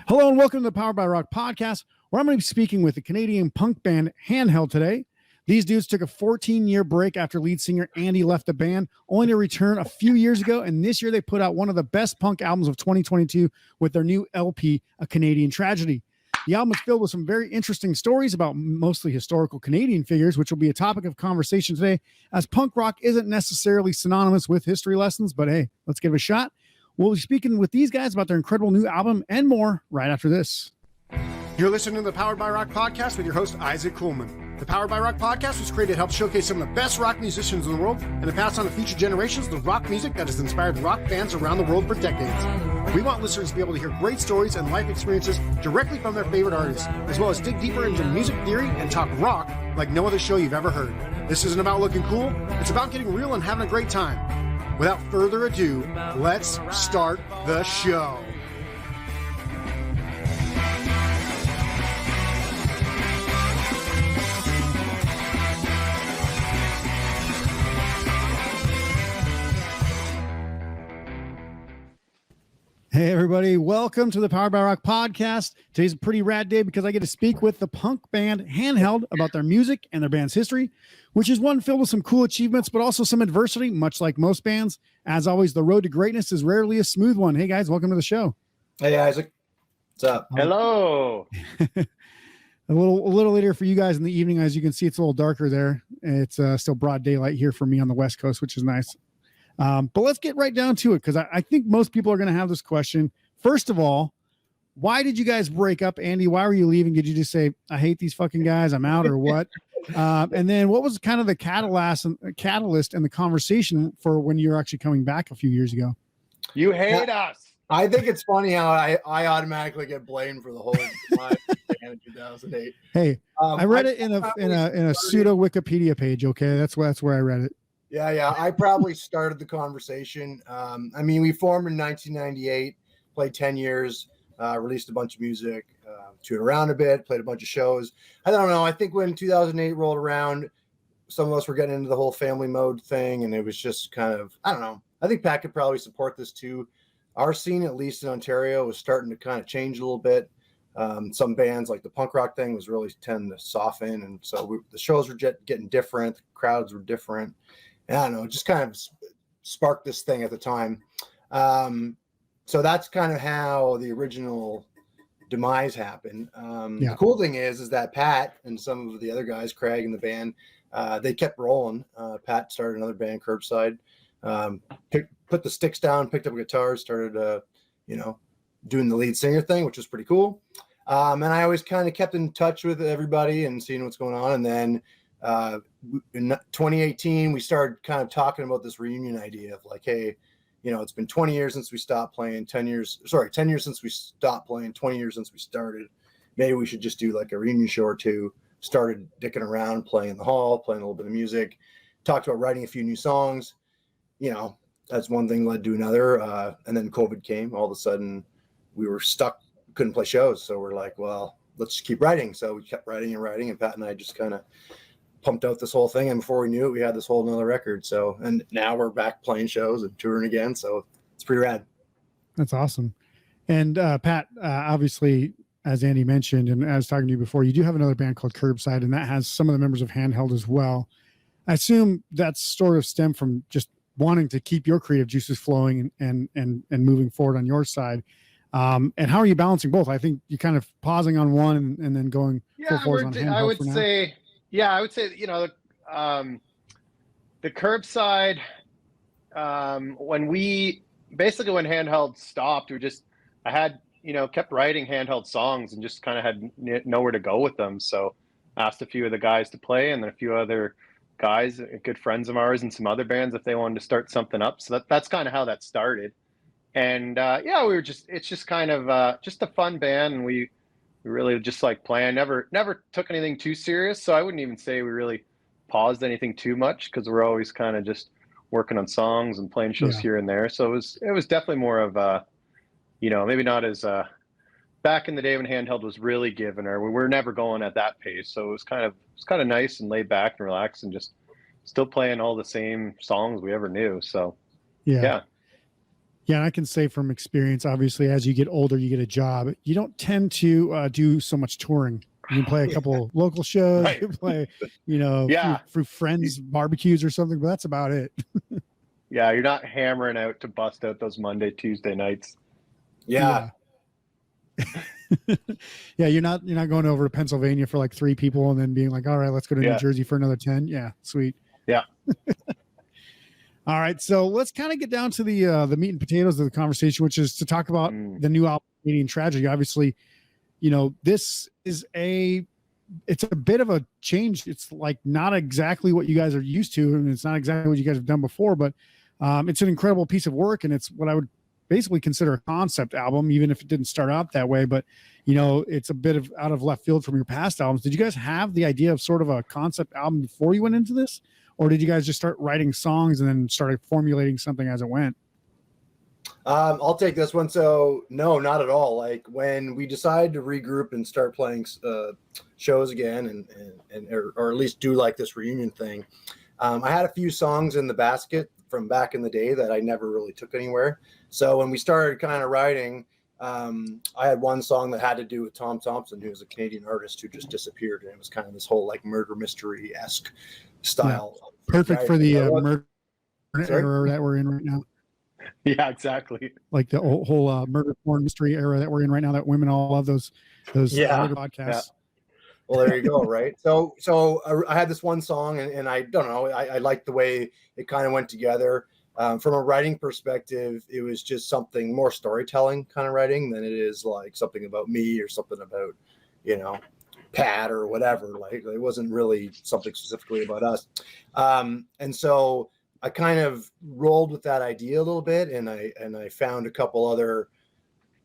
Hello and welcome to the Powered by Rock podcast, where I'm going to be speaking with the Canadian punk band Handheld today. These dudes took a 14-year break after lead singer Andy left the band, only to return a few years ago, and this year they put out one of the best punk albums of 2022 with their new LP, A Canadian Tragedy. The album is filled with some very interesting stories about mostly historical Canadian figures, which will be a topic of conversation today, as punk rock isn't necessarily synonymous with history lessons, but hey, let's give it a shot. We'll be speaking with these guys about their incredible new album and more right after this. You're listening to the Powered by Rock podcast with your host, Isaac Kuhlman. The Powered by Rock podcast was created to help showcase some of the best rock musicians in the world and to pass on to future generations the rock music that has inspired rock fans around the world for decades. We want listeners to be able to hear great stories and life experiences directly from their favorite artists, as well as dig deeper into music theory and talk rock like no other show you've ever heard. This isn't about looking cool, it's about getting real and having a great time. Without further ado, let's start the show. Hey, everybody. Welcome to the Powered by Rock podcast. Today's a pretty rad day because I get to speak with the punk band Handheld about their music and their band's history, which is one filled with some cool achievements, but also some adversity, much like most bands. As always, the road to greatness is rarely a smooth one. Hey, guys, welcome to the show. Hey, Isaac. What's up? Hello. A little later for you guys in the evening. As you can see, it's a little darker there. It's still broad daylight here for me on the West Coast, which is nice. But let's get right down to it, because I think most people are going to have this question. First of all, why did you guys break up? Andy, why were you leaving? Did you just say, I hate these fucking guys, I'm out, or what? And then what was kind of the catalyst and the conversation for when you were actually coming back a few years ago? You hate us. I think it's funny how I automatically get blamed for the whole life in 2008. Hey, I read it in a pseudo Wikipedia page. Okay, that's where I read it. Yeah. I probably started the conversation. I mean, we formed in 1998, played 10 years, released a bunch of music, toured around a bit, played a bunch of shows. I don't know. I think when 2008 rolled around, some of us were getting into the whole family mode thing, and it was just kind of, I don't know. I think Pat could probably support this too. Our scene, at least in Ontario, was starting to kind of change a little bit. Some bands, like the punk rock thing, was really tend to soften, and so the shows were getting different, the crowds were different. And I don't know, it just kind of sparked this thing at the time. So that's kind of how the original demise happened. The cool thing is that Pat and some of the other guys, Craig and the band, they kept rolling. Pat started another band, Curbside, put the sticks down, picked up a guitar, started, doing the lead singer thing, which was pretty cool. And I always kind of kept in touch with everybody and seeing what's going on. And then in 2018, we started kind of talking about this reunion idea of like, hey, it's been 20 years since we stopped playing, 10 years since we stopped playing, 20 years since we started. Maybe we should just do like a reunion show or two. Started dicking around, playing in the hall, playing a little bit of music, talked about writing a few new songs. That's one thing led to another. And then COVID came. All of a sudden we were stuck, couldn't play shows. So we're like, well, let's just keep writing. So we kept writing, and Pat and I just kind of pumped out this whole thing, and before we knew it, we had this whole another record. So, and now we're back playing shows and touring again. So it's pretty rad. That's awesome. And Pat, obviously, as Andy mentioned, and I was talking to you before, you do have another band called Curbside, and that has some of the members of Handheld as well. I assume that's sort of stemmed from just wanting to keep your creative juices flowing and moving forward on your side. And how are you balancing both? I think you're kind of pausing on one and then going full force on Handheld. I would say, the Curbside, when Handheld stopped, I had, kept writing Handheld songs and just kind of had nowhere to go with them. So asked a few of the guys to play, and then a few other guys, good friends of ours and some other bands, if they wanted to start something up. So that's kind of how that started. And it's just kind of just a fun band, and we really just like playing. Never took anything too serious, so I wouldn't even say we really paused anything too much, because we're always kind of just working on songs and playing shows here and there. So it was definitely more of maybe not as back in the day when Handheld was really giving, or we were never going at that pace. So it was kind of nice and laid back and relaxed, and just still playing all the same songs we ever knew. So yeah. Yeah, I can say from experience, obviously, as you get older, you get a job. You don't tend to do so much touring. You can play a couple local shows. Right. You can play, you know, Yeah. through friends' barbecues or something, but that's about it. Yeah, you're not hammering out to bust out those Monday, Tuesday nights. Yeah. Yeah, you're not going over to Pennsylvania for like 3 people and then being like, all right, let's go to New Jersey for another 10. Yeah, sweet. Yeah. All right, so let's kind of get down to the meat and potatoes of the conversation, which is to talk about the new album, Canadian Tragedy. Obviously, you know, this is it's a bit of a change. It's like not exactly what you guys are used to, and it's not exactly what you guys have done before, but it's an incredible piece of work, and it's what I would basically consider a concept album, even if it didn't start out that way. But, you know, it's a bit of out of left field from your past albums. Did you guys have the idea of sort of a concept album before you went into this? Or did you guys just start writing songs and then started formulating something as it went? I'll take this one. So no, not at all. Like when we decided to regroup and start playing shows again or at least do like this reunion thing, I had a few songs in the basket from back in the day that I never really took anywhere. So when we started kind of writing, I had one song that had to do with Tom Thompson, who was a Canadian artist who just disappeared. And it was kind of this whole like murder mystery-esque style. Yeah. Perfect for the murder era that we're in right now. Yeah, exactly. Like the whole murder porn mystery era that we're in right now, that women all love those podcasts. Yeah. Well, there you go. Right. So I had this one song and I don't know, I liked the way it kind of went together. From a writing perspective, it was just something more storytelling kind of writing than it is like something about me or something about, you know, Pat or whatever. Like it wasn't really something specifically about us. And so I kind of rolled with that idea a little bit, and I found a couple other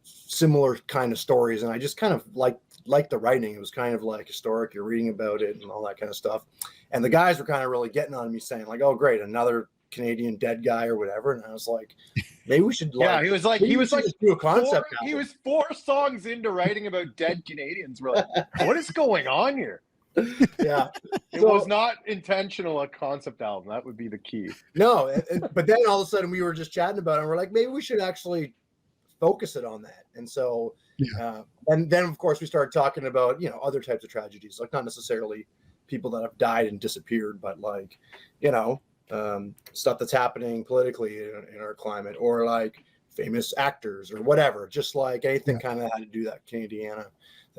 similar kind of stories, and I just kind of liked the writing. It was kind of like historic. You're reading about it and all that kind of stuff. And the guys were kind of really getting on me, saying like, "Oh, great, another Canadian dead guy or whatever." And I was like, maybe we should he was like do a concept. He was 4 songs into writing about dead Canadians. We're like, what is going on here? Yeah, it was not intentional, a concept album. That would be the key. No, but then all of a sudden we were just chatting about it, and we're like, maybe we should actually focus it on that. And so and then of course we started talking about, you know, other types of tragedies, like not necessarily people that have died and disappeared, but like, you know, stuff that's happening politically in our climate, or like famous actors or whatever, just like anything kind of had to do that Canadiana.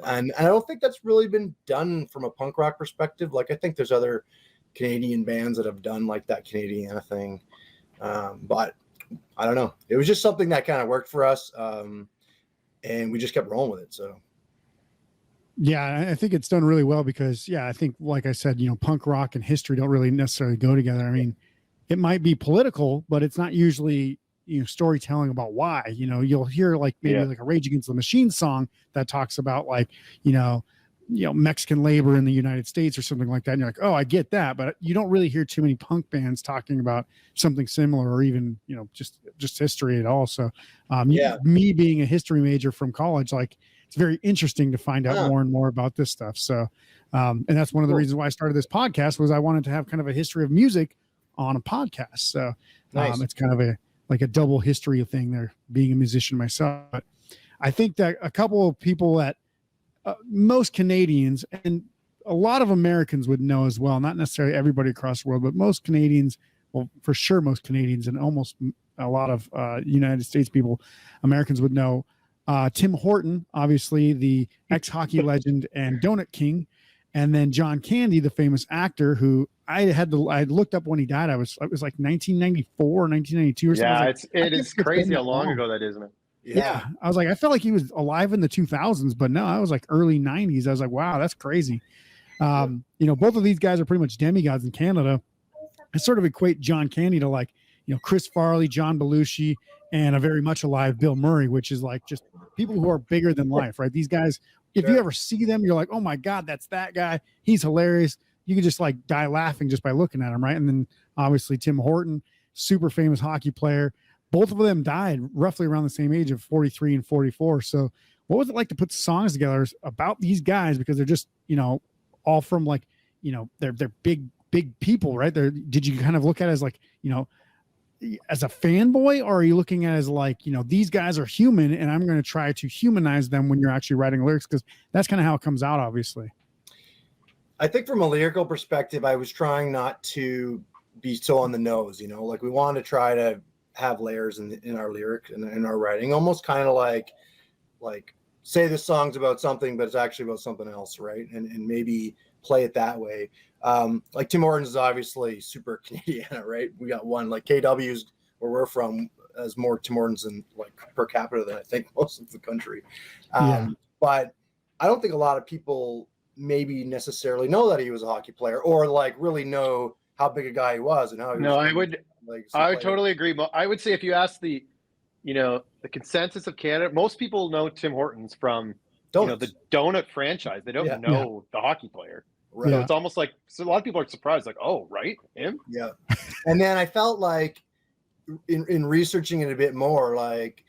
And I don't think that's really been done from a punk rock perspective. Like I think there's other Canadian bands that have done like that Canadiana thing. But I don't know. It was just something that kind of worked for us. And we just kept rolling with it. So yeah, I think it's done really well because, I think, like I said, you know, punk rock and history don't really necessarily go together. I mean, it might be political, but it's not usually, you know, storytelling about why. You know, you'll hear like maybe like a Rage Against the Machine song that talks about like, you know, Mexican labor in the United States or something like that. And you're like, oh, I get that. But you don't really hear too many punk bands talking about something similar, or even, you know, just history at all. So me being a history major from college, like it's very interesting to find out more and more about this stuff. So, and that's one of the reasons why I started this podcast, was I wanted to have kind of a history of music on a podcast. So it's kind of a double history thing there, being a musician myself. But I think that a couple of people that most Canadians and a lot of Americans would know as well, not necessarily everybody across the world, but most Canadians, well, for sure, most Canadians and almost a lot of United States people, Americans would know Tim Horton, obviously the ex-hockey legend and Donut King, and then John Candy, the famous actor, who I looked up when he died. It was like 1994 or 1992 or something. Yeah, it is crazy how long ago that is, isn't it? Yeah. I was like, I felt like he was alive in the 2000s, but no, I was like early 90s. I was like, wow, that's crazy. You know, both of these guys are pretty much demigods in Canada. I sort of equate John Candy to like, you know, Chris Farley, John Belushi, and a very much alive Bill Murray, which is like just people who are bigger than life, right? These guys, if you ever see them, you're like, oh my God, that's that guy. He's hilarious. You can just like die laughing just by looking at him, right? And then obviously Tim Horton, super famous hockey player. Both of them died roughly around the same age of 43 and 44. So what was it like to put songs together about these guys? Because they're just, you know, all from like, you know, they're big people, right? Did you kind of look at it as like, you know, as a fanboy, or are you looking at it as like, you know, these guys are human and I'm going to try to humanize them when you're actually writing lyrics? Because that's kind of how it comes out, obviously. I think from a lyrical perspective, I was trying not to be so on the nose, you know, like we want to try to have layers in our lyric and in our writing, almost kind of like say this song's about something, but it's actually about something else, right? And maybe play it that way. Like Tim Hortons is obviously super Canadiana, right? We got one, like KW's where we're from has more Tim Hortons than like per capita than I think most of the country. But I don't think a lot of people maybe necessarily know that he was a hockey player or like really know how big a guy he was and how he was. I would totally agree. But I would say if you ask the consensus of Canada, most people know Tim Hortons from the donut franchise. They don't know the hockey player. Right. So it's almost like a lot of people are surprised, like, oh, right, him. Yeah. And then I felt like in researching it a bit more, like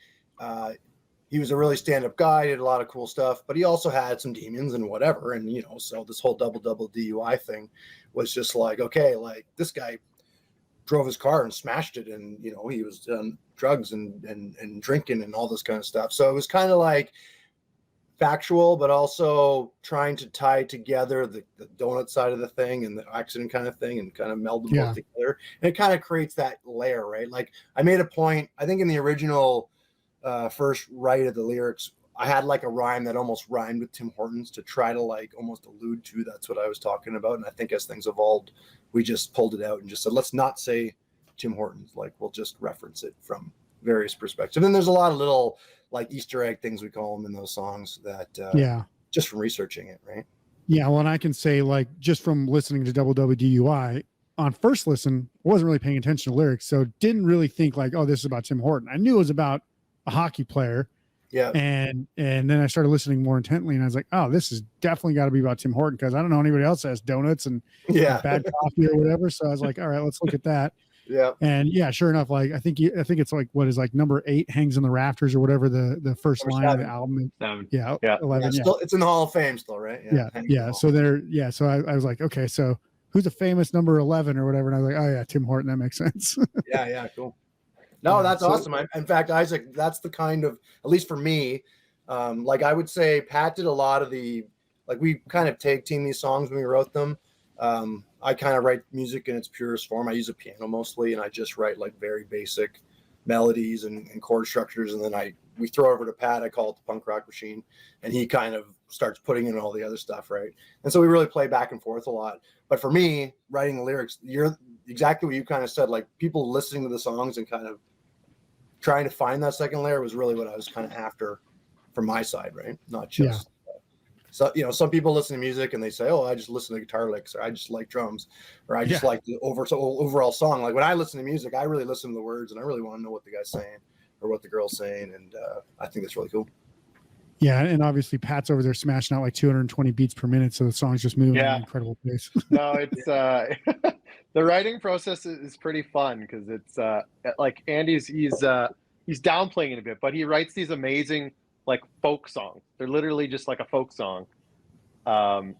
he was a really stand-up guy, did a lot of cool stuff, but he also had some demons and whatever. And so this whole double DUI thing was just like, okay, like this guy drove his car and smashed it, and he was on drugs and drinking and all this kind of stuff. So it was kind of like factual, but also trying to tie together the donut side of the thing and the accident kind of thing and kind of meld them both together. And it kind of creates that layer, right? Like I made a point, I think in the original first write of the lyrics, I had like a rhyme that almost rhymed with Tim Hortons to try to like almost allude to that's what I was talking about. And I think as things evolved, we just pulled it out and just said, let's not say Tim Hortons. Like we'll just reference it from various perspectives. And there's a lot of little like Easter egg things we call them in those songs that just from researching it, right? Yeah, well, and I can say like just from listening to Double DUI on first listen, I wasn't really paying attention to lyrics, so didn't really think like, oh, this is about Tim Horton. I knew it was about a hockey player. Yeah. And then I started listening more intently and I was like, oh, this is definitely got to be about Tim Horton because I don't know anybody else that has donuts and bad coffee or whatever. So I was like, all right, let's look at that. Yeah. And sure enough, like I think it's like what is like number 8 hangs in the rafters or whatever the first line of the album. 7. 11. It's in the Hall of Fame still, right? Yeah. So I was like, okay, so who's a famous number 11 or whatever? And I was like, oh yeah, Tim Horton. That makes sense. Yeah. Cool. No, that's awesome. In fact, Isaac, that's the kind of, at least for me, like I would say Pat did a lot of the, like we kind of tag team these songs when we wrote them. I kind of write music in its purest form. I use a piano mostly, and I just write like very basic melodies and chord structures. And then we throw over to Pat, I call it the punk rock machine, and he kind of starts putting in all the other stuff, right? And so we really play back and forth a lot. But for me, writing the lyrics, you're exactly what you kind of said, like people listening to the songs and kind of trying to find that second layer was really what I was kind of after from my side, right? Not just so some people listen to music and they say, oh, I just listen to guitar licks, or I just like drums, or I just like the overall song. Like when I listen to music, I really listen to the words and I really want to know what the guy's saying or what the girl's saying, and I think that's really cool. Yeah, and obviously Pat's over there smashing out like 220 beats per minute, so the song's just moving at an incredible pace. No, it's the writing process is pretty fun because it's like Andy's he's downplaying it a bit, but he writes these amazing like folk songs. They're literally just like a folk song,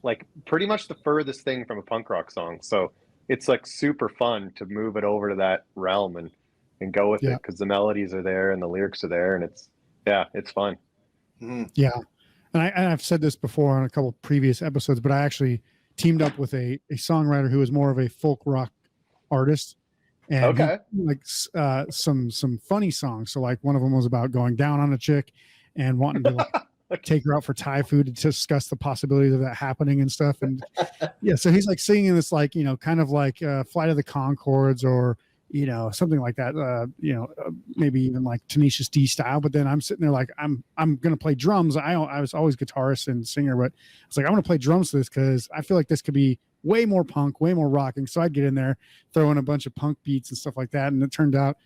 like pretty much the furthest thing from a punk rock song. So it's like super fun to move it over to that realm and go with it because the melodies are there and the lyrics are there, and it's fun. Mm-hmm. Yeah, and I've said this before on a couple of previous episodes, but I actually teamed up with a songwriter who is more of a folk rock artist, and some funny songs. So like one of them was about going down on a chick and wanting to like take her out for Thai food to discuss the possibilities of that happening and stuff. And so he's like singing this like kind of like Flight of the Conchords or something like that, maybe even like Tenacious D style. But then I'm sitting there like, I'm going to play drums. I was always guitarist and singer, but I was like, I'm going to play drums to this because I feel like this could be way more punk, way more rocking. So I'd get in there, throw in a bunch of punk beats and stuff like that. And it turned out,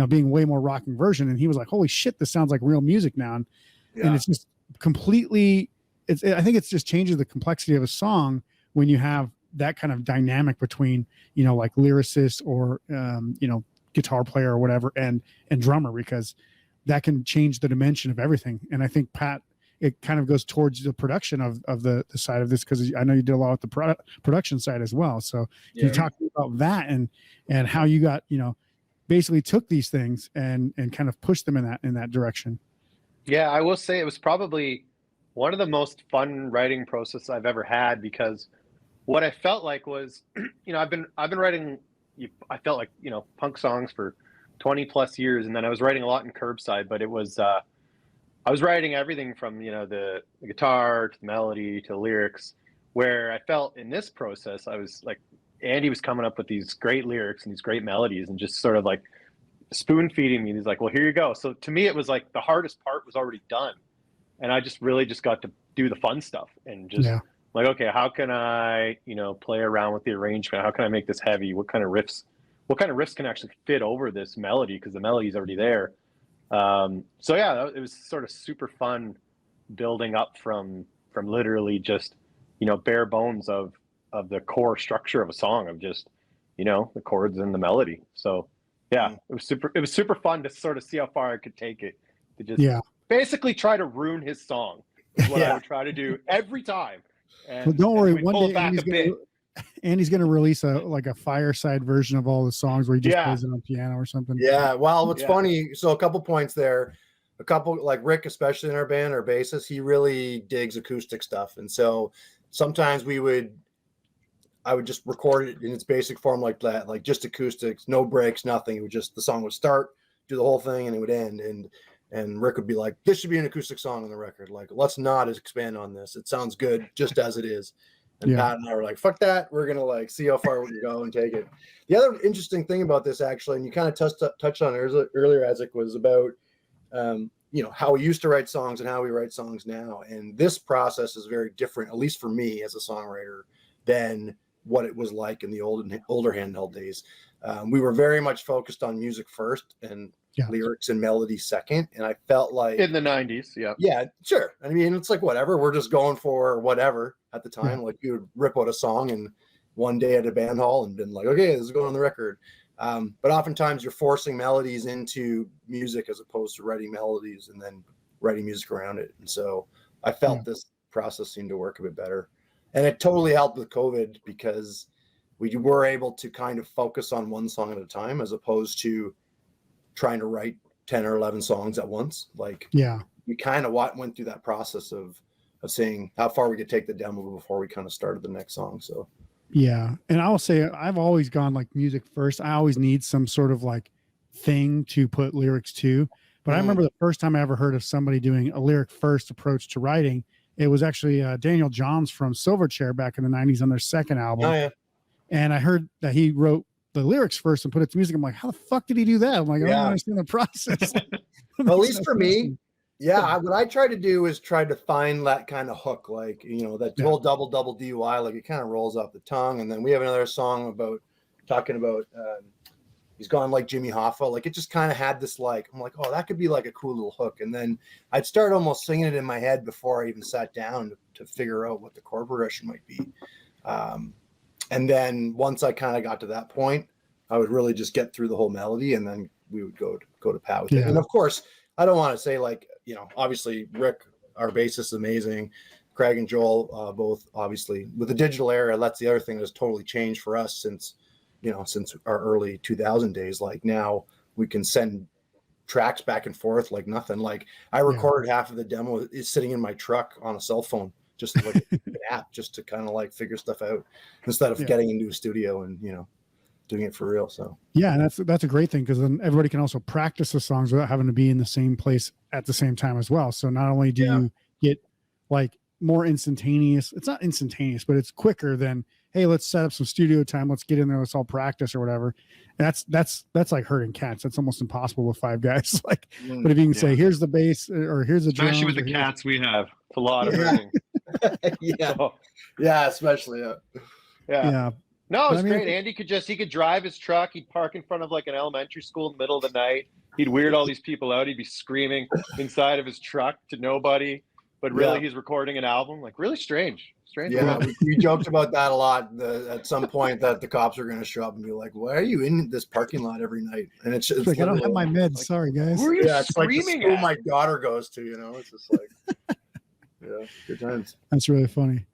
being way more rocking version. And he was like, holy shit, this sounds like real music now. And it's just completely, I think it's just changes the complexity of a song when you have that kind of dynamic between, like lyricist or, guitar player or whatever, and drummer, because that can change the dimension of everything. And I think Pat, it kind of goes towards the production of the side of this, because I know you did a lot with the production side as well. So can you talk about that and how you got, basically took these things and kind of pushed them in that direction. Yeah, I will say it was probably one of the most fun writing process I've ever had, because what I felt like was, I've been writing, I felt like, punk songs for 20 plus years. And then I was writing a lot in Curbside, but it was, I was writing everything from, the guitar to the melody to the lyrics, where I felt in this process, I was like, Andy was coming up with these great lyrics and these great melodies and just sort of like spoon feeding me. He's like, well, here you go. So to me, it was like the hardest part was already done. And I just really just got to do the fun stuff and just like, okay, how can I, play around with the arrangement? How can I make this heavy? What kind of riffs can actually fit over this melody? Because the melody's already there. So yeah, it was sort of super fun building up from literally just, bare bones of the core structure of a song of just, the chords and the melody. So yeah, it was super fun to sort of see how far I could take it, to just basically try to ruin his song is what I would try to do every time. And, well, don't worry, one day Andy's going to release a fireside version of all the songs where he just plays it on piano or something. Yeah. Well, what's funny, so a couple points there. A couple, like Rick, especially in our band, our bassist, he really digs acoustic stuff. And so sometimes I would just record it in its basic form like that, like just acoustics, no breaks, nothing. It would just, the song would start, do the whole thing, and it would end. And Rick would be like, this should be an acoustic song on the record. Like, let's not expand on this. It sounds good just as it is. And Pat and I were like, fuck that. We're going to see how far we can go and take it. The other interesting thing about this, actually, and you kind of touched on it earlier, Isaac, was about, how we used to write songs and how we write songs now. And this process is very different, at least for me as a songwriter, than what it was like in the older Handheld days. We were very much focused on music first and lyrics and melody second. And I felt like in the 90s. Yeah, sure. I mean, it's like, whatever, we're just going for whatever at the time. Like, you would rip out a song and one day at a band hall and been like, okay, this is going on the record. But oftentimes you're forcing melodies into music as opposed to writing melodies and then writing music around it. And so I felt this process seemed to work a bit better. And it totally helped with COVID because we were able to kind of focus on one song at a time as opposed to trying to write 10 or 11 songs at once. Like, we kind of went through that process of seeing how far we could take the demo before we kind of started the next song. So yeah. And I'll say I've always gone like music first. I always need some sort of like thing to put lyrics to. But I remember the first time I ever heard of somebody doing a lyric first approach to writing, it was actually Daniel Johns from Silverchair back in the 90s on their second album. Oh, yeah. And I heard that he wrote the lyrics first and put it to music. I'm like, how the fuck did he do that? I'm like, I don't understand the process. Well, at least for me, what I try to do is try to find that kind of hook, like, that whole double DUI, like it kind of rolls off the tongue. And then we have another song talking about he's gone like Jimmy Hoffa. Like, it just kind of had this, like, I'm like, oh, that could be like a cool little hook. And then I'd start almost singing it in my head before I even sat down to figure out what the chord progression might be. And then once I kind of got to that point, I would really just get through the whole melody, and then we would go to Pat with it. And of course, I don't want to say, like, obviously Rick, our bassist, is amazing. Craig and Joel, both obviously with the digital era. That's the other thing that's totally changed for us since our early 2000 days. Like, now we can send tracks back and forth like nothing. Like, I recorded half of the demo is sitting in my truck on a cell phone, just like an app, just to kind of like figure stuff out instead of getting into a studio and doing it for real. So and that's a great thing, because then everybody can also practice the songs without having to be in the same place at the same time as well. So not only do you get like more instantaneous, it's not instantaneous, but it's quicker than, hey, let's set up some studio time, let's get in there, let's all practice or whatever. And that's like herding cats. That's almost impossible with five guys. Like, but if you can say, here's the bass, or here's the drums, especially with the cats we have, it's a lot of herding. Especially No, it's great. Andy could drive his truck. He'd park in front of like an elementary school in the middle of the night. He'd weird all these people out. He'd be screaming inside of his truck to nobody, but really he's recording an album. Like, really strange. Yeah, we joked about that a lot at some point, that the cops are going to show up and be like, why are you in this parking lot every night? And it's like, I don't have my meds. Like, sorry, guys. Who are you it's like the screaming school at? my daughter goes to, it's just like, good times. That's really funny.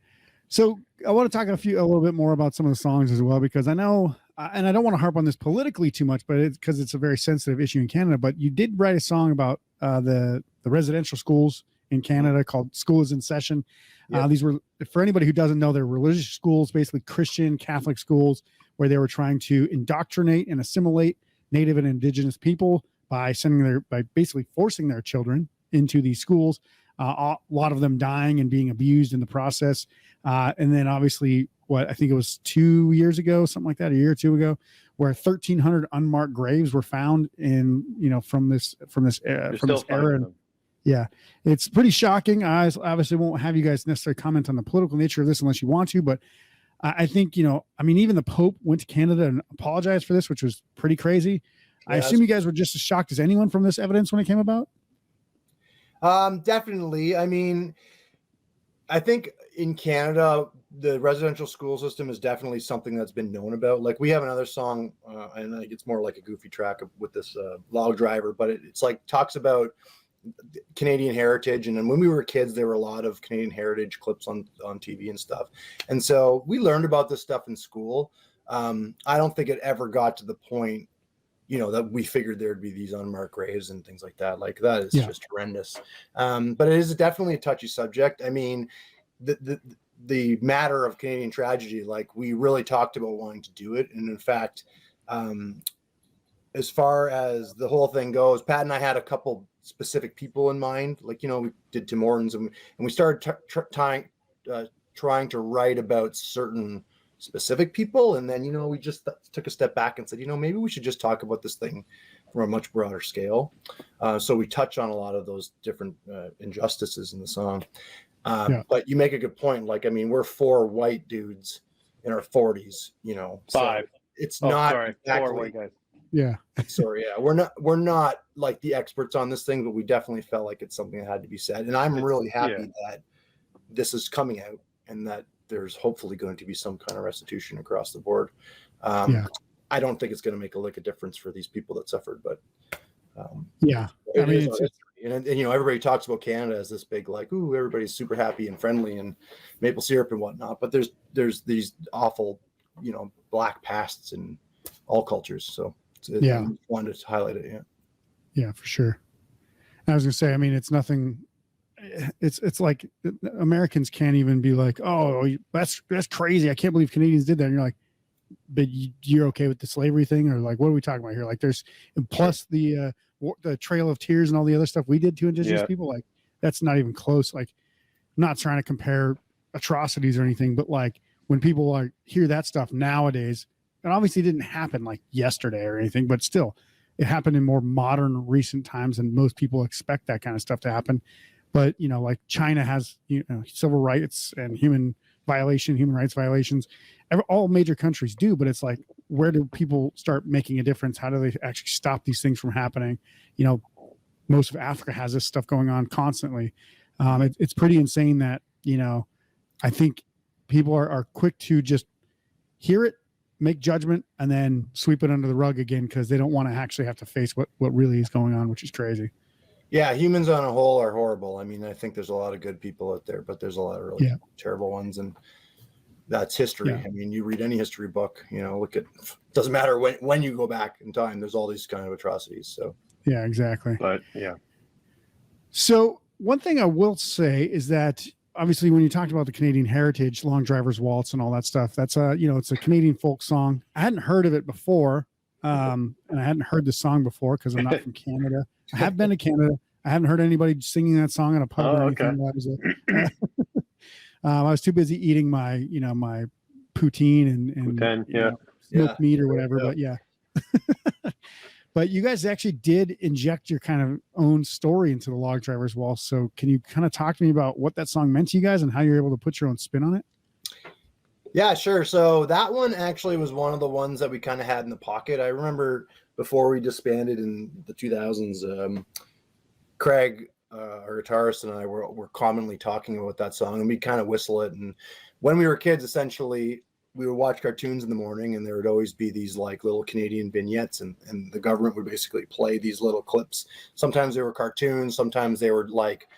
So I want to talk a little bit more about some of the songs as well, because I know and I don't want to harp on this politically too much, but it's because it's a very sensitive issue in Canada. But you did write a song about the residential schools in Canada called "School is in Session." Yeah. These were, for anybody who doesn't know, they're religious schools, basically Christian Catholic schools, where they were trying to indoctrinate and assimilate Native and Indigenous people by basically forcing their children into these schools. A lot of them dying and being abused in the process. And then obviously, I think it was 2 years ago, something like that, a year or two ago, where 1,300 unmarked graves were found from this era. And, yeah, it's pretty shocking. I obviously won't have you guys necessarily comment on the political nature of this unless you want to, but I think, even the Pope went to Canada and apologized for this, which was pretty crazy. Yeah, I assume you guys were just as shocked as anyone from this evidence when it came about. Definitely. I mean, I think in Canada, the residential school system is definitely something that's been known about. Like, we have another song, and I think it's more like a goofy track with this log driver, but it's like talks about Canadian heritage. And then when we were kids, there were a lot of Canadian heritage clips on TV and stuff. And so we learned about this stuff in school. I don't think it ever got to the point, that we figured there'd be these unmarked graves and things like that. Like, that is just horrendous. But it is definitely a touchy subject. I mean, the matter of Canadian tragedy, like, we really talked about wanting to do it. And in fact, as far as the whole thing goes, Pat and I had a couple specific people in mind. Like, we did Tim Hortons, and we started trying to write about certain specific people. And then, we just took a step back and said, maybe we should just talk about this thing from a much broader scale. So we touch on a lot of those different injustices in the song. But you make a good point. Like, I mean, we're 4 white dudes in our 40s, 5. So it's not exactly 4 white guys. Yeah. Sorry. Yeah. We're not like the experts on this thing, but we definitely felt like it's something that had to be said. And I'm really happy that this is coming out and that there's hopefully going to be some kind of restitution across the board. I don't think it's going to make a lick of difference for these people that suffered, but I mean, and everybody talks about Canada as this big, like, ooh, everybody's super happy and friendly and maple syrup and whatnot. But there's these awful, black pasts in all cultures. So I wanted to highlight it. Yeah, for sure. I was gonna say, I mean, it's nothing. It's like Americans can't even be like, oh, that's crazy. I can't believe Canadians did that. And you're like, but you're okay with the slavery thing, or like, what are we talking about here? Like, there's plus the Trail of Tears and all the other stuff we did to Indigenous people. Like, that's not even close. Like, I'm not trying to compare atrocities or anything, but like, when people hear that stuff nowadays, and obviously it didn't happen like yesterday or anything, but still, it happened in more modern, recent times, and most people expect that kind of stuff to happen. But like China has civil rights and human rights violations. All major countries do, but it's like, where do people start making a difference? How do they actually stop these things from happening? Most of Africa has this stuff going on constantly. It's pretty insane that I think people are quick to just hear it, make judgment, and then sweep it under the rug again because they don't want to actually have to face what really is going on, which is crazy. Yeah, humans on a whole are horrible. I mean, I think there's a lot of good people out there, but there's a lot of really terrible ones, and that's history. I mean, you read any history book, look at, doesn't matter when you go back in time, there's all these kind of atrocities. So yeah, exactly. But so one thing I will say is that obviously when you talked about the Canadian heritage, Long Driver's Waltz and all that stuff, that's it's a Canadian folk song. I hadn't heard of it before. And I hadn't heard the song before because I'm not from Canada. I have been to Canada. I haven't heard anybody singing that song in a pub or anything. Okay. I was too busy eating my, my poutine and smoked meat or whatever. But but you guys actually did inject your kind of own story into the Log Driver's Waltz. So can you kind of talk to me about what that song meant to you guys and how you're able to put your own spin on it? Yeah, sure. So that one actually was one of the ones that we kind of had in the pocket. I remember before we disbanded in the 2000s, Craig, our guitarist, and I were commonly talking about that song, and we'd kind of whistle it. And when we were kids, essentially, we would watch cartoons in the morning, and there would always be these like little Canadian vignettes, and the government would basically play these little clips. Sometimes they were cartoons, sometimes they were like,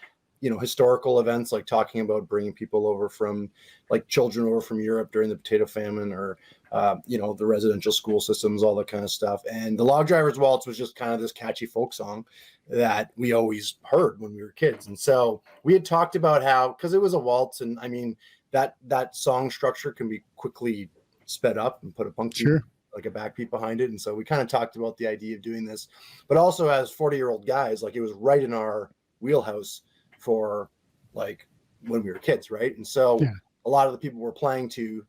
historical events, like talking about bringing people over from, like, children over from Europe during the potato famine, or the residential school systems, all that kind of stuff. And the Log Driver's Waltz was just kind of this catchy folk song that we always heard when we were kids. And so we had talked about how, because it was a waltz, and I mean that song structure can be quickly sped up and put a punctuation, Sure. like a backbeat behind it. And so we kind of talked about the idea of doing this, but also as 40-year-old guys, like, it was right in our wheelhouse for, like, when we were kids, right? And so a lot of the people we're playing to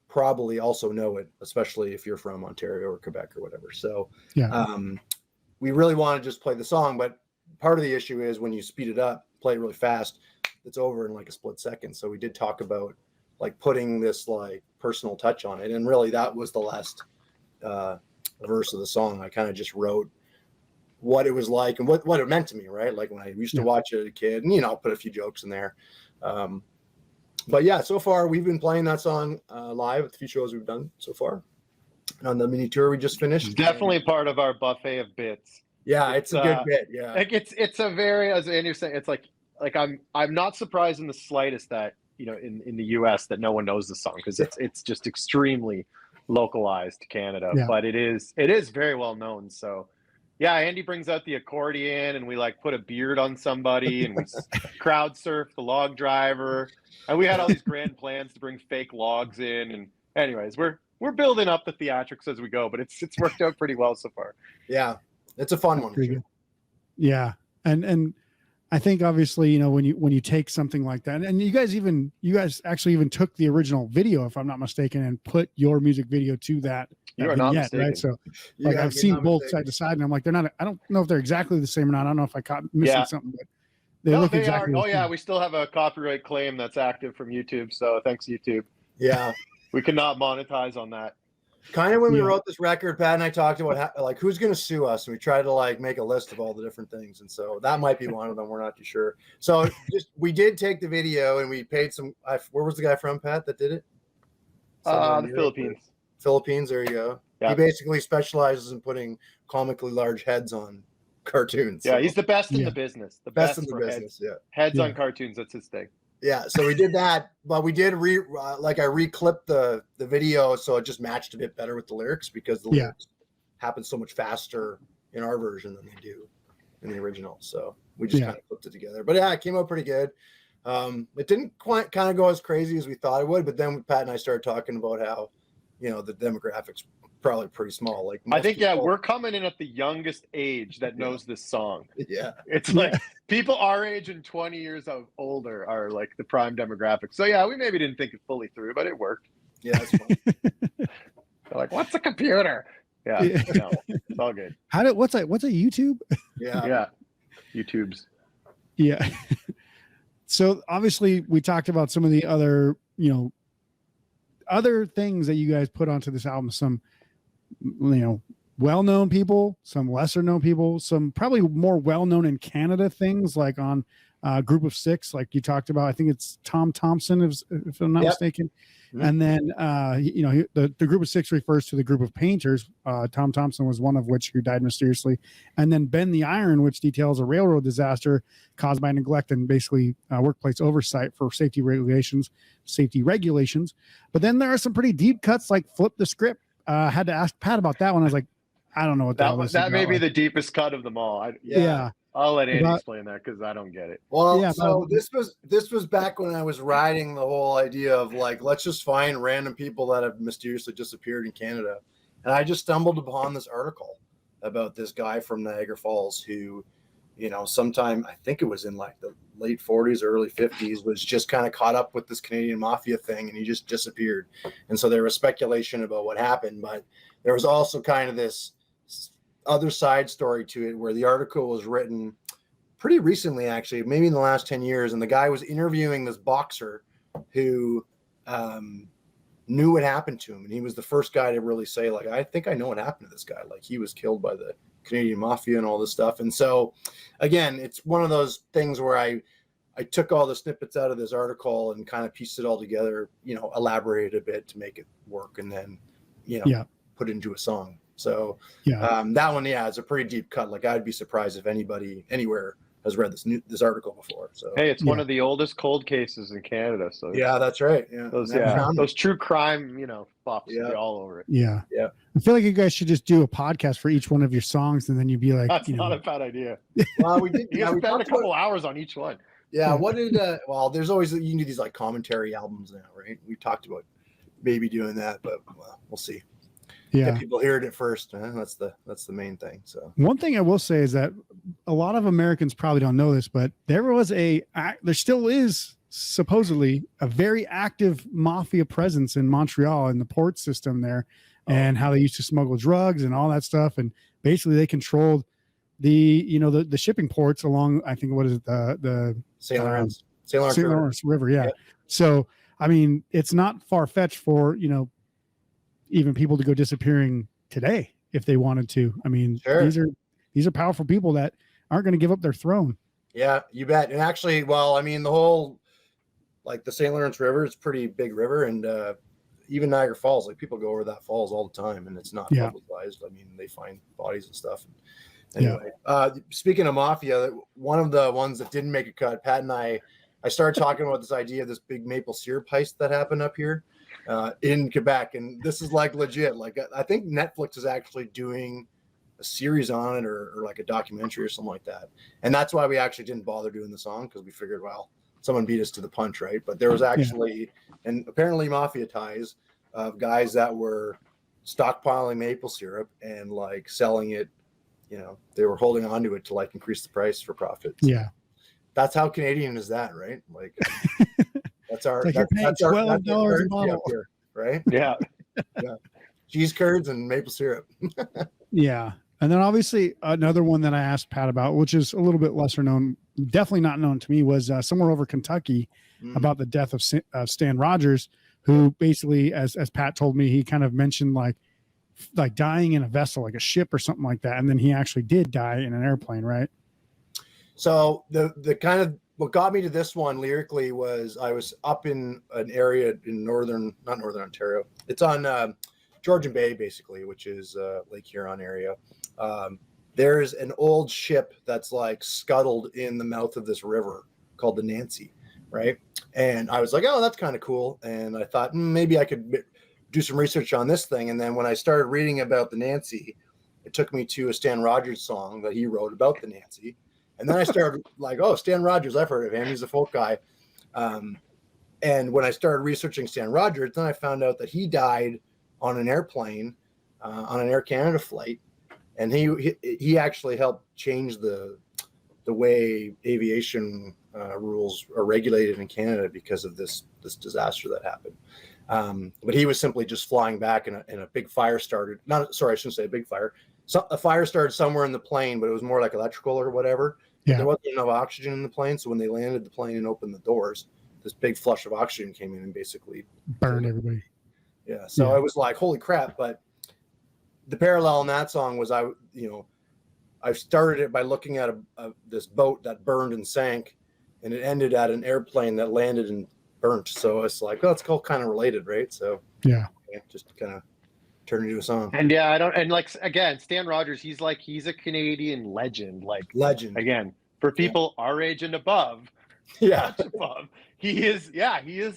probably also know it, especially if you're from Ontario or Quebec or whatever. So we really want to just play the song, but part of the issue is when you speed it up, play it really fast, it's over in like a split second. So we did talk about, like, putting this, like, personal touch on it, and really that was the last verse of the song. I kind of just wrote what it was like and what it meant to me, right? Like, when I used to watch it as a kid, and I'll put a few jokes in there. But yeah, so far we've been playing that song live at the few shows we've done so far. And on the mini tour we just finished, It's definitely part of our buffet of bits. Yeah, it's a good bit. Yeah, like it's a very, as Andy was saying, it's like I'm not surprised in the slightest that in the U.S. that no one knows the song, because it's just extremely localized to Canada, but it is very well known. So yeah, Andy brings out the accordion, and we, like, put a beard on somebody, and we crowd surf the log driver, and we had all these grand plans to bring fake logs in. And anyways, we're building up the theatrics as we go, but it's worked out pretty well so far. Yeah, it's a fun one. Sure. Yeah, and I think obviously, when you take something like that, and you guys actually even took the original video, if I'm not mistaken, and put your music video to that. You are not mistaken. Right? So, like, I've seen both side to side, and I'm like, they're not. I don't know if they're exactly the same or not. I don't know if I caught missing something, but they look exactly. Oh yeah, we still have a copyright claim that's active from YouTube. So thanks, YouTube. Yeah, we cannot monetize on that. Kind of when we wrote this record, Pat and I talked about like who's going to sue us, and we tried to, like, make a list of all the different things, and so that might be one of them. We're not too sure. So we did take the video, and we paid some. Where was the guy from, Pat, that did it? The Philippines. Philippines. There you go. Yeah. He basically specializes in putting comically large heads on cartoons. Yeah, he's the best in the business. The best in the business. Heads on cartoons. That's his thing. Yeah, so we did that, but we did I re-clipped the video so it just matched a bit better with the lyrics, because the lyrics happen so much faster in our version than they do in the original. So we just kind of clipped it together. But yeah, it came out pretty good. It didn't quite kind of go as crazy as we thought it would, but then Pat and I started talking about how, the demographics probably pretty small. Like, I think we're coming in at the youngest age that knows this song. Yeah, it's like people our age and 20 years older are like the prime demographic. So yeah, we maybe didn't think it fully through, but it worked. Yeah, that's fun. They're like, what's a computer? Yeah, no, it's all good. What's a YouTube? Yeah, YouTubes. Yeah. So obviously we talked about some of the other other things that you guys put onto this album. Some well-known people, some lesser known people, some probably more well-known in Canada things, like on Group of Six, like you talked about. I think it's Tom Thompson, if I'm not mistaken. Mm-hmm. And then the Group of Six refers to the group of painters. Tom Thompson was one of which who died mysteriously. And then Ben the Iron, which details a railroad disaster caused by neglect and basically workplace oversight for safety regulations. But then there are some pretty deep cuts, like Flip the Scrip. I had to ask Pat about that one. I was like, I don't know what that was. That may be the deepest cut of them all. I'll let Andy explain that, because I don't get it. Well, so this was back when I was riding the whole idea of, like, let's just find random people that have mysteriously disappeared in Canada. And I just stumbled upon this article about this guy from Niagara Falls who, sometime, I think it was in like the late 40s, early 50s, was just kind of caught up with this Canadian mafia thing, and he just disappeared. And so there was speculation about what happened, but there was also kind of this other side story to it, where the article was written pretty recently, actually, maybe in the last 10 years. And the guy was interviewing this boxer who knew what happened to him. And he was the first guy to really say, like, I think I know what happened to this guy. Like, he was killed by the Canadian mafia and all this stuff. And so, again, it's one of those things where I took all the snippets out of this article and kind of pieced it all together, elaborated a bit to make it work, and then, put it into a song. So that one, it's a pretty deep cut. Like, I'd be surprised if anybody anywhere has read this article before. So Hey, it's one of the oldest cold cases in Canada. So yeah, that's right. Yeah, those true crime, fops Yeah. will be all over it. Yeah. Yeah. I feel like you guys should just do a podcast for each one of your songs, and then you'd be like, That's not a bad idea. Well, we did. You Yeah, can we spend a talked couple about, hours on each one. yeah. What did? Well, there's always you can do these like commentary albums now, right? We talked about maybe doing that, but well, we'll see. yeah. Get people hearing it first. That's the main thing. So One thing I will say is that a lot of Americans probably don't know this, but there still is supposedly a very active mafia presence in Montreal in the port system there, and how they used to smuggle drugs and all that stuff. And basically they controlled the shipping ports along, I think, what is it? The St. Lawrence River. Yeah. Yeah. So, I mean, it's not far fetched for, even people to go disappearing today if they wanted to. I mean, Sure. these are powerful people that aren't going to give up their throne. Yeah, you bet. And actually, well, I mean, the whole like the St. Lawrence River is a pretty big river, and even Niagara Falls, like people go over that falls all the time, and it's not Yeah. publicized. I mean, they find bodies and stuff. Anyway, speaking of mafia, one of the ones that didn't make a cut, Pat and I started talking about this idea of this big maple syrup heist that happened up here in Quebec, and this is like legit. Like I think Netflix is actually doing a series on it, or like a documentary or something like that. And that's why we actually didn't bother doing the song, because we figured, well, someone beat us to the punch, right? But there was actually, and apparently mafia ties of guys that were stockpiling maple syrup and like selling it. They were holding on to it to like increase the price for profit. So Yeah. that's how Canadian is that, right? Like that's our, It's like that's you're our paying $12 a bottle. up here, right? Yeah. Cheese curds and maple syrup. Yeah. And then obviously another one that I asked Pat about, which is a little bit lesser known, definitely not known to me, was somewhere over Kentucky about the death of Stan Rogers, who basically, as Pat told me, he kind of mentioned like dying in a vessel, like a ship or something like that. And then he actually did die in an airplane, right? So the kind of what got me to this one lyrically was I was up in an area in not northern Ontario. It's on Georgian Bay, basically, which is Lake Huron area. There's an old ship that's like scuttled in the mouth of this river called the Nancy, right? And I was like, oh, that's kind of cool. And I thought maybe I could do some research on this thing. And then when I started reading about the Nancy, it took me to a Stan Rogers song that he wrote about the Nancy. And then I started like, oh, Stan Rogers, I've heard of him. He's a folk guy. And when I started researching Stan Rogers, then I found out that he died on an airplane, on an Air Canada flight. And he actually helped change the way aviation rules are regulated in Canada because of this disaster that happened. But he was simply just flying back, and a big fire started. I shouldn't say a big fire. So a fire started somewhere in the plane, but it was more like electrical or whatever. Yeah. There wasn't enough oxygen in the plane, so when they landed the plane and opened the doors, this big flush of oxygen came in and basically Burned everybody. Yeah. So I was like, holy crap. But the parallel in that song was I started it by looking at this boat that burned and sank, and it ended at an airplane that landed and burnt. So it's like, it's all kind of related, right? So yeah, just kind of turned into a song. And again, Stan Rogers, he's a Canadian legend. Legend. Again, for people our age and above. Yeah. Above, he is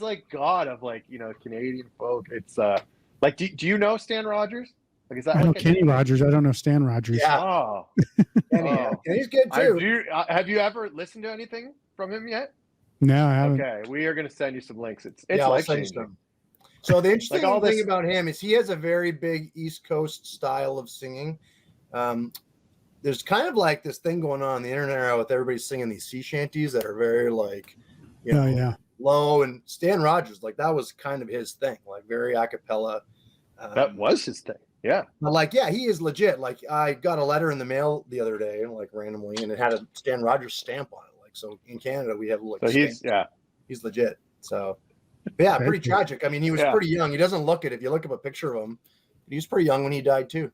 like God of Canadian folk. It's do you know Stan Rogers? Like, is that I know Kenny Rogers. I don't know Stan Rogers. Yeah. Oh, He's good too. Have you ever listened to anything from him yet? No, I haven't. Okay, we are going to send you some links. It's I'll send you some. So the interesting thing about him is he has a very big East Coast style of singing. There's kind of like this thing going on the internet now with everybody singing these sea shanties that are very low. And Stan Rogers, that was kind of his thing, very a cappella. That was his thing. Yeah. But he is legit. I got a letter in the mail the other day, randomly, and it had a Stan Rogers stamp on it. So in Canada, we have so he's legit. So yeah, pretty tragic. I mean, he was pretty young. He doesn't look it. If you look up a picture of him, he was pretty young when he died too.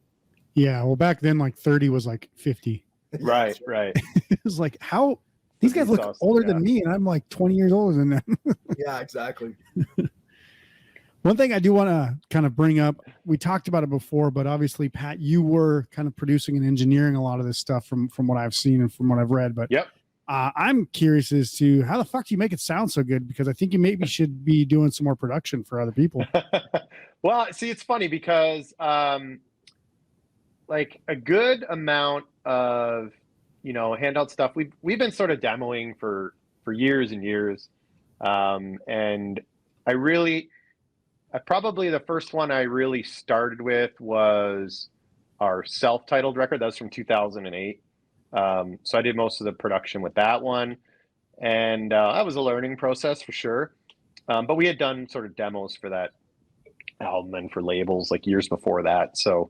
Yeah. Well, back then, 30 was 50. Right. It was how these guys look older than me, and I'm 20 years older than them. Yeah, exactly. One thing I do want to kind of bring up, we talked about it before, but obviously, Pat, you were kind of producing and engineering a lot of this stuff from what I've seen and from what I've read. But yep. I'm curious as to how the fuck do you make it sound so good? Because I think you maybe should be doing some more production for other people. Well, see, it's funny because like a good amount of Handheld stuff we've been sort of demoing for years and years, and I probably the first one I really started with was our self-titled record. That was from 2008. So I did most of the production with that one, and that was a learning process for sure. But we had done sort of demos for that album and for labels like years before that. So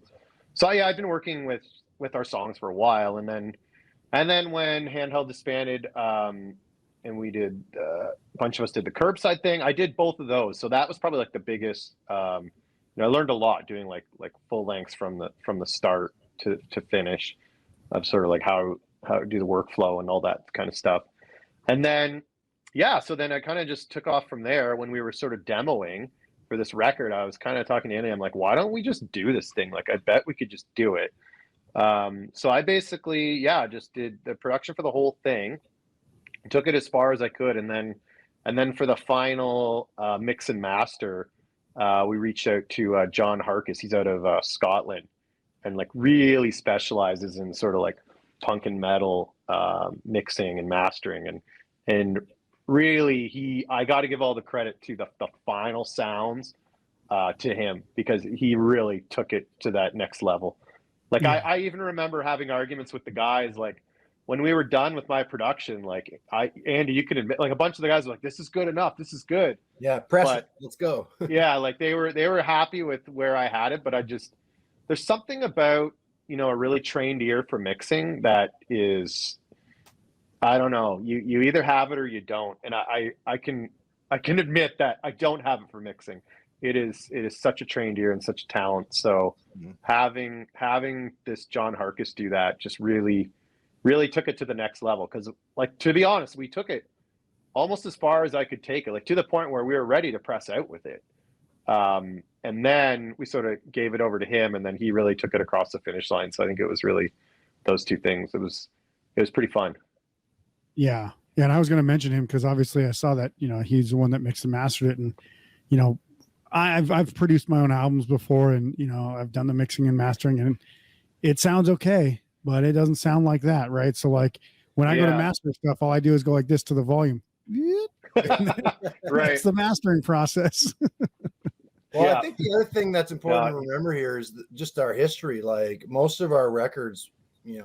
yeah, I've been working with our songs for a while, and then when Handheld disbanded, and we did a bunch of us did the Curbside thing. I did both of those, so that was probably like the biggest. I learned a lot doing like full lengths from the start to finish, of sort of like how to do the workflow and all that kind of stuff. And then so then I kind of just took off from there. When we were sort of demoing for this record, I was kind of talking to Andy. I'm like, why don't we just do this thing? Like, I bet we could just do it. So I basically, just did the production for the whole thing, took it as far as I could. And then for the final mix and master, we reached out to John Harkis. He's out of Scotland, and like really specializes in sort of like punk and metal mixing and mastering. And really, I got to give all the credit to the final sounds to him, because he really took it to that next level. Like, I even remember having arguments with the guys, like when we were done with my production, like Andy, you can admit, like a bunch of the guys were like, this is good enough. This is good. Yeah. Press it. Let's go. Yeah. Like they were happy with where I had it, but there's something about, a really trained ear for mixing that is, I don't know, you either have it or you don't. And I can admit that I don't have it for mixing. It is such a trained ear and such a talent. So having this John Harkis do that just really took it to the next level. Because, like, to be honest, we took it almost as far as I could take it, like to the point where we were ready to press out with it. And then we sort of gave it over to him, and then he really took it across the finish line. So I think it was really those two things. It was pretty fun. Yeah. Yeah. And I was going to mention him because obviously I saw that, he's the one that mixed and mastered it. And, I've produced my own albums before, and, I've done the mixing and mastering, and it sounds okay, but it doesn't sound like that. Right. So like when I go to master stuff, all I do is go like this to the volume. Right. It's the mastering process. Well, I think the other thing that's important to remember here is just our history. Like most of our records,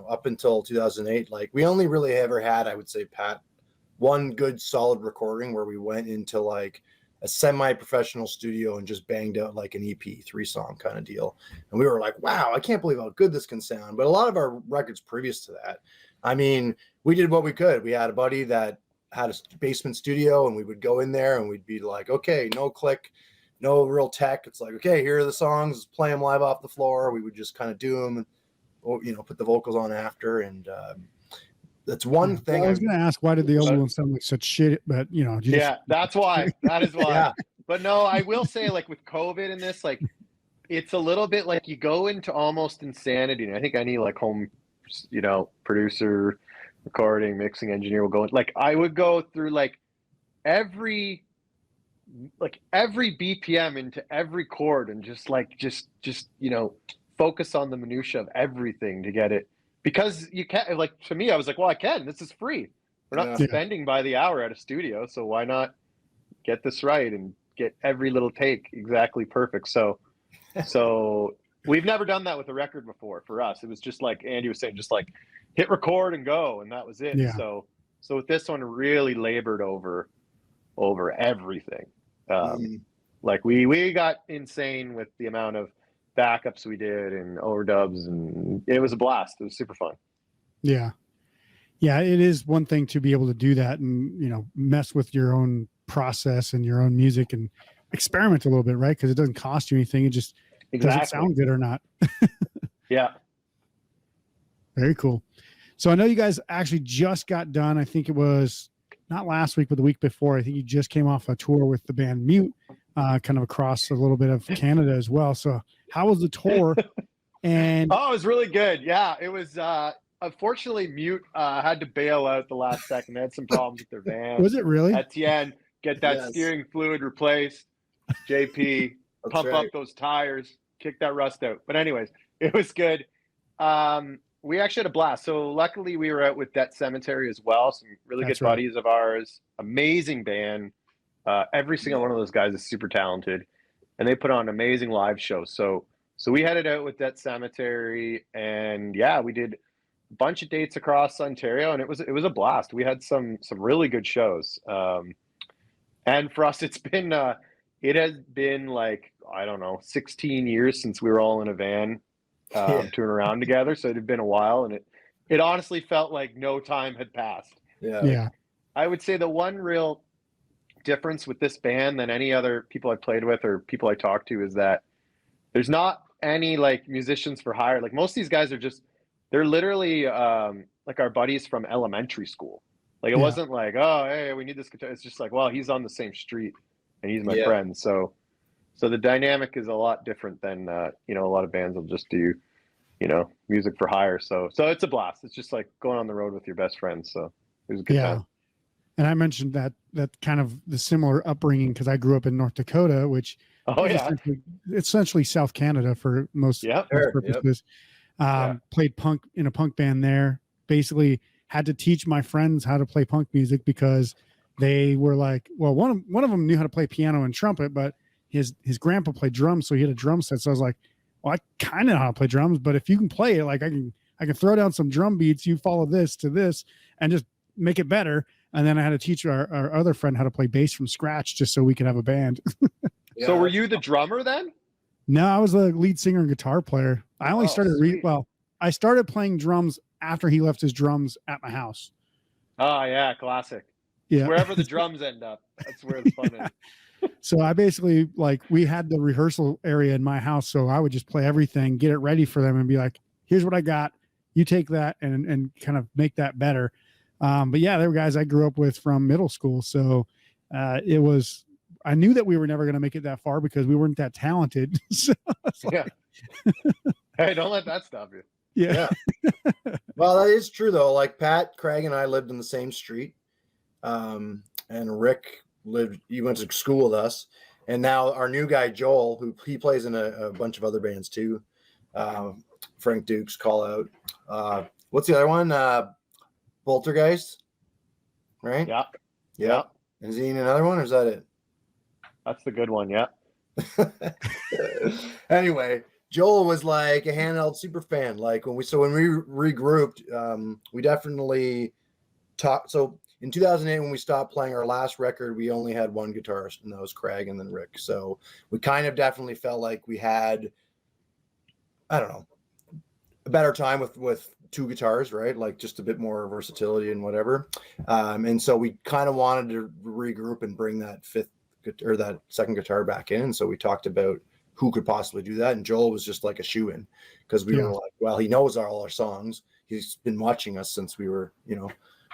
up until 2008, like we only really ever had, I would say, Pat, one good solid recording where we went into like a semi-professional studio and just banged out like an EP 3-song kind of deal. And we were like, wow, I can't believe how good this can sound. But a lot of our records previous to that, I mean, we did what we could. We had a buddy that had a basement studio, and we would go in there and we'd be like, okay, no click, no real tech. It's like, okay, here are the songs, play them live off the floor. We would just kind of do them and, put the vocals on after. And that's one thing. I was going to ask, why did the old one sound like such shit? But, that's why. That is why. Yeah. But no, I will say, like with COVID and this, like it's a little bit like you go into almost insanity. And I think any like home, producer, recording, mixing engineer will go in. Like I would go through like every BPM into every chord and just focus on the minutia of everything to get it. Because you can't, like, to me, I was like, well, I can. This is free. We're not spending by the hour at a studio, so why not get this right and get every little take exactly perfect? So we've never done that with a record before. For us, it was just like Andy was saying, just like hit record and go, and that was it. Yeah. So with this one, really labored over everything. Like we got insane with the amount of backups we did and overdubs, and it was a blast. It was super fun. Yeah. It is one thing to be able to do that and, mess with your own process and your own music and experiment a little bit, right? Because it doesn't cost you anything. It just does it sound good or not. Yeah. Very cool. So I know you guys actually just got done. I think it was not last week, but the week before. I think you just came off a tour with the band Mute, kind of across a little bit of Canada as well. So how was the tour? And it was really good. Yeah, it was unfortunately, Mute had to bail out the last second. They had some problems with their van. Was it really? Etienne, get that Yes. steering fluid replaced. JP, That's pump right. up those tires, kick that rust out. But anyways, it was good. We actually had a blast. So luckily we were out with Debt Cemetary as well. Some really That's good right. buddies of ours. Amazing band. Every single one of those guys is super talented, and they put on an amazing live show. So we headed out with Debt Cemetery, and yeah, we did a bunch of dates across Ontario, and it was a blast. We had some really good shows. And for us, it has been like, I don't know, 16 years since we were all in a van touring around together. So it had been a while, and it honestly felt like no time had passed. Yeah. I would say the one real difference with this band than any other people I played with or people I talked to is that there's not any like musicians for hire. Like most of these guys they're literally like our buddies from elementary school. Like it wasn't like, oh, hey, we need this guitar. It's just like, well, he's on the same street and he's my friend. So the dynamic is a lot different than a lot of bands will just do, music for hire. So it's a blast. It's just like going on the road with your best friends. So it was a good time. And I mentioned that kind of the similar upbringing because I grew up in North Dakota, which it's essentially South Canada for most purposes. Played punk in a punk band there. Basically had to teach my friends how to play punk music because they were like, well, one of them knew how to play piano and trumpet, but his grandpa played drums, so he had a drum set. So I was like, well, I kind of know how to play drums, but if you can play it, like I can throw down some drum beats, you follow this to this, and just make it better. And then I had to teach our other friend how to play bass from scratch just so we could have a band. So were you the drummer then? No, I was the lead singer and guitar player. I only started I started playing drums after he left his drums at my house. Oh yeah, classic. Yeah. Wherever the drums end up, that's where the fun is. So I basically we had the rehearsal area in my house, so I would just play everything, get it ready for them, and be like, "Here's what I got. You take that and kind of make that better." But yeah, they were guys I grew up with from middle school, so I knew that we were never going to make it that far because we weren't that talented. So Hey, don't let that stop you. Yeah. Well, that is true though. Like Pat, Craig, and I lived in the same street, and Rick he went to school with us, and now our new guy Joel, he plays in a bunch of other bands too. Frank Dukes, Call Out. What's the other one? Poltergeist, right? Yeah. Is he in another one, or is that it? That's the good one. Yeah. Anyway, Joel was like a Handheld super fan. Like when we regrouped, we definitely talked. So in 2008, when we stopped playing our last record, we only had one guitarist, and that was Craig and then Rick. So we kind of definitely felt like we had, I don't know, a better time with two guitars, right? Like just a bit more versatility and whatever. And so we kind of wanted to regroup and bring that that second guitar back in. And so we talked about who could possibly do that. And Joel was just like a shoe-in because we were like, well, he knows all our songs. He's been watching us since we were,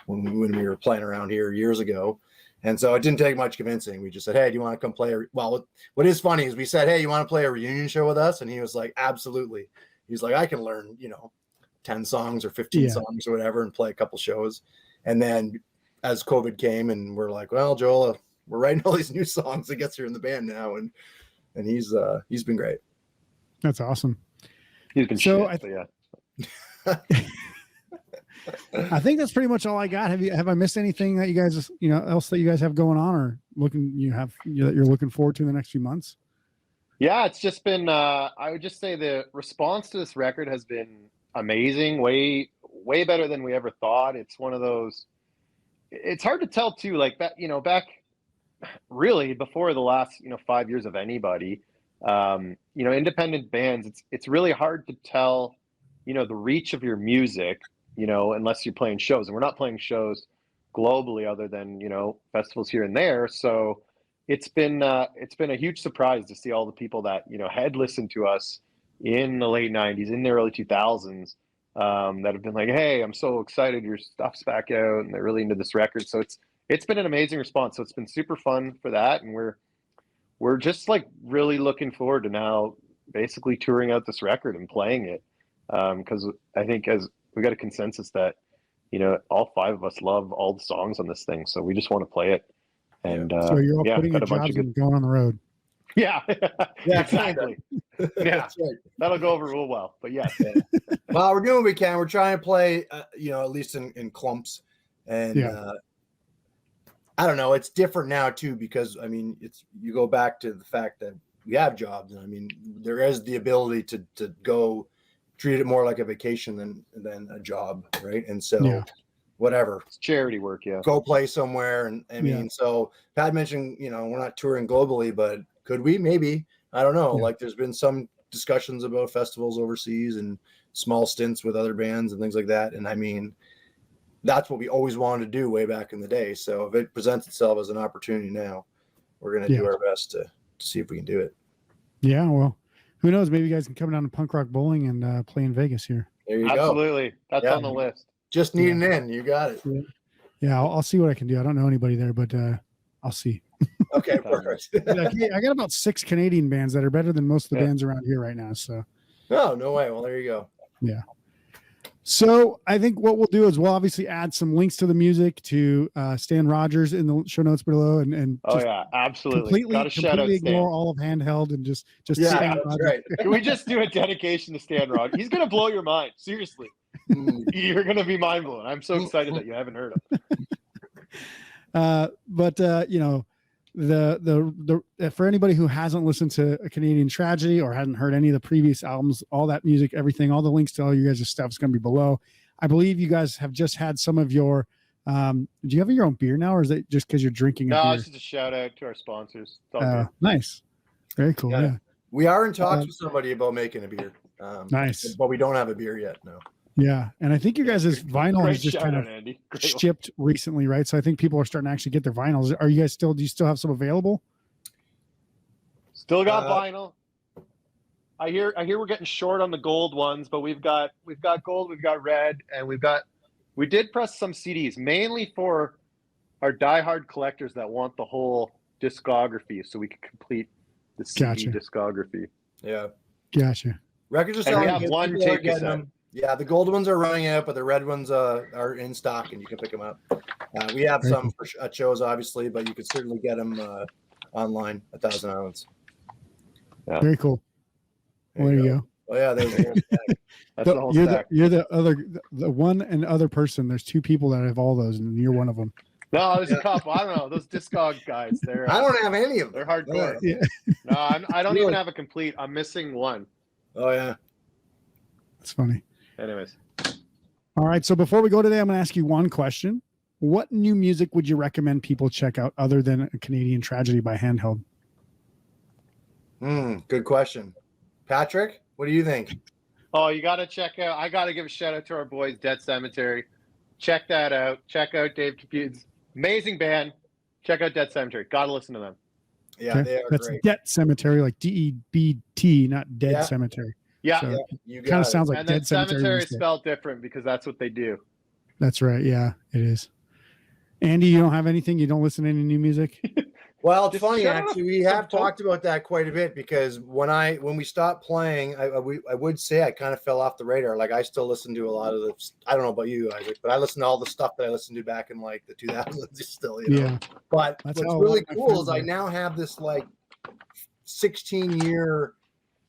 when we were playing around here years ago. And so it didn't take much convincing. We just said, hey, do you want to come play? Well, what is funny is we said, hey, you want to play a reunion show with us? And he was like, absolutely. He's like, I can learn, 10 songs or 15 songs or whatever and play a couple shows. And then as COVID came and we're like, well, Joel, we're writing all these new songs. I guess you're in the band now. And he's been great. That's awesome. He's been I think that's pretty much all I got. Have I missed anything that you guys, else that you guys have going on or that you're looking forward to in the next few months? Yeah, it's just been, I would just say the response to this record has been amazing, way better than we ever thought. It's one of those, it's hard to tell too, like that, back really before the last, 5 years of anybody, independent bands, it's really hard to tell, the reach of your music, unless you're playing shows, and we're not playing shows globally other than, festivals here and there. So it's been a huge surprise to see all the people that, had listened to us in the late 90s, in the early 2000s, that have been like, hey, I'm so excited your stuff's back out, and they're really into this record. So it's been an amazing response. So it's been super fun for that, and we're just like really looking forward to now basically touring out this record and playing it, because I think as got a consensus that, you know, all 5 of us love all the songs on this thing, so we just want to play it. And So you're all putting got your a bunch jobs of and going on the road. yeah, Yeah, exactly. Yeah, That's right. that'll go over real well. But yes, Well, we're doing what we can. We're trying to play, you know, at least in clumps. And I don't know. It's different now too, because I mean, you go back to the fact that we have jobs, and I mean, there is the ability to go treat it more like a vacation than a job, right? And so, whatever, it's charity work. Yeah, go play somewhere, and I mean, so Pat mentioned, you know, we're not touring globally, but could we? Maybe, I don't know. Like, there's been some discussions about festivals overseas and small stints with other bands and things like that, and I mean, that's what we always wanted to do way back in the day. So if it presents itself as an opportunity now, we're going to do our best to see if we can do it. Yeah. Well, who knows? Maybe you guys can come down to Punk Rock Bowling and play in Vegas here. There you go. Absolutely. That's on the list. Just need an in. You got it. Yeah. I'll see what I can do. I don't know anybody there, but I'll see. Okay. Perfect. I got about 6 Canadian bands that are better than most of the bands around here right now. So. Oh, no way. Well, there you go. Yeah. So I think what we'll do is we'll obviously add some links to the music to Stan Rogers in the show notes below, and absolutely completely ignore all of Handheld and just Stan Rogers. Right. Can we just do a dedication to Stan Rogers? He's gonna blow your mind. Seriously, you're gonna be mind blown. I'm so excited that you haven't heard him. But you know, the for anybody who hasn't listened to a Canadian Tragedy or hadn't heard any of the previous albums, all that music, everything, all the links to all you guys' stuff is going to be below. I believe you guys have just had some of your do you have your own beer now, or is it just because you're drinking no beer? It's just a shout out to our sponsors. Nice, very cool. Yeah, we are in talks with somebody about making a beer. Nice, but we don't have a beer yet. No. Yeah, and I think you guys' vinyl is just kind of shipped recently, right? So I think people are starting to actually get their vinyls. Are you guys do you still have some available? Still got vinyl. I hear we're getting short on the gold ones, but we've got gold, we've got red, and we did press some CDs, mainly for our diehard collectors that want the whole discography, so we can complete the CD discography. Yeah, gotcha. Records are selling. And we have one tape cassette. Yeah, the gold ones are running out, but the red ones are in stock, and you can pick them up. We have some at shows, obviously, but you can certainly get them online at Thousand Islands. Yeah. Very cool. There you go. Oh yeah, there's that's the whole stack. You're the one and other person. There's 2 people that have all those, and you're one of them. No, there's a couple. I don't know. Those Discog guys. I don't have any of them. They're hardcore. Yeah. No, I don't even have a complete. I'm missing one. Oh yeah, that's funny. Anyways. All right. So before we go today, I'm going to ask you one question. What new music would you recommend people check out other than A Canadian Tragedy by Handheld? Good question. Patrick, what do you think? Oh, you got to check out. I got to give a shout out to our boys, Debt Cemetary. Check that out. Check out Dave Capute's amazing band. Check out Debt Cemetary. Got to listen to them. Yeah, they are That's great. Debt Cemetery, like DEBT, not Dead Cemetery. Yeah, so it kind of sounds like and Dead Cemetery. Cemetery is spelled different because that's what they do. That's right. Yeah, it is. Andy, you don't have anything? You don't listen to any new music? Well, it's funny actually. We have talked about that quite a bit because when we stopped playing, I would say I kind of fell off the radar. Like I still listen to a lot of the. I don't know about you, Isaac, but I listen to all the stuff that I listened to back in like the 2000s. Still, you know. Yeah. But what's really cool is I now have this like 16-year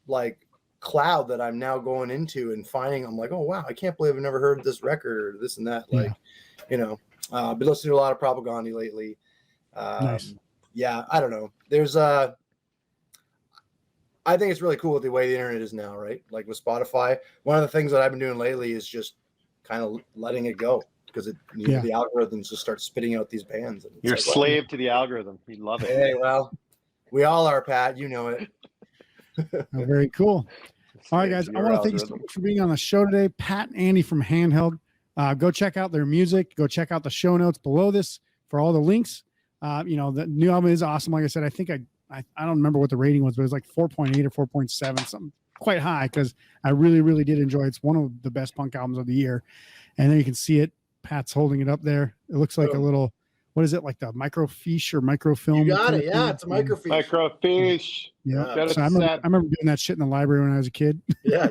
like cloud that I'm now going into and finding. I'm like, oh wow, I can't believe I've never heard this record or this and that. Like, you know, been listening to a lot of Propaganda lately. Nice. Yeah, I don't know. There's I think it's really cool with the way the internet is now, right? Like with Spotify, one of the things that I've been doing lately is just kind of letting it go because the algorithms just start spitting out these bands. And you're a slave to the algorithm. You love it. Hey, well, we all are, Pat. You know it. Very cool. All right, guys. I want to thank you so much for being on the show today. Pat and Andy from Handheld. Go check out their music. Go check out the show notes below this for all the links. You know, the new album is awesome. Like I said, I think I don't remember what the rating was, but it was like 4.8 or 4.7, something quite high because I really, really did enjoy it. It's one of the best punk albums of the year. And then you can see it. Pat's holding it up there. It looks like a little, what is it, like the microfiche or microfilm? You got it. Yeah, it's a microfiche. Microfiche. Yeah. So I remember doing that shit in the library when I was a kid. Yeah.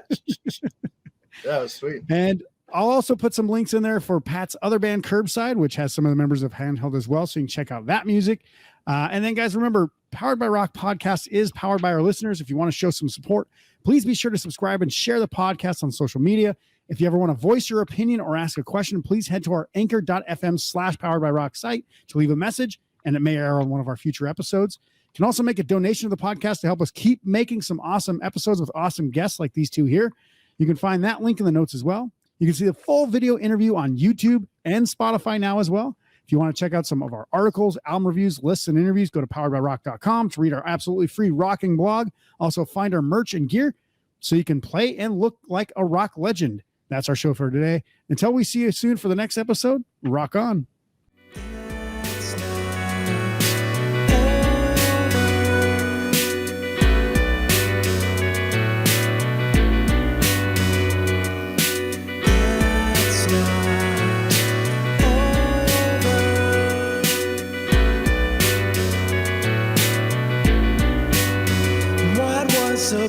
That was sweet. And I'll also put some links in there for Pat's other band, Curbside, which has some of the members of Handheld as well. So you can check out that music. And then, guys, remember, Powered by Rock podcast is powered by our listeners. If you want to show some support, please be sure to subscribe and share the podcast on social media. If you ever want to voice your opinion or ask a question, please head to our anchor.fm/powered by rock site to leave a message, and it may air on one of our future episodes. You can also make a donation to the podcast to help us keep making some awesome episodes with awesome guests like these two here. You can find that link in the notes as well. You can see the full video interview on YouTube and Spotify now as well. If you want to check out some of our articles, album reviews, lists, and interviews, go to poweredbyrock.com to read our absolutely free rocking blog. Also find our merch and gear so you can play and look like a rock legend. That's our show for today. Until we see you soon for the next episode, rock on. So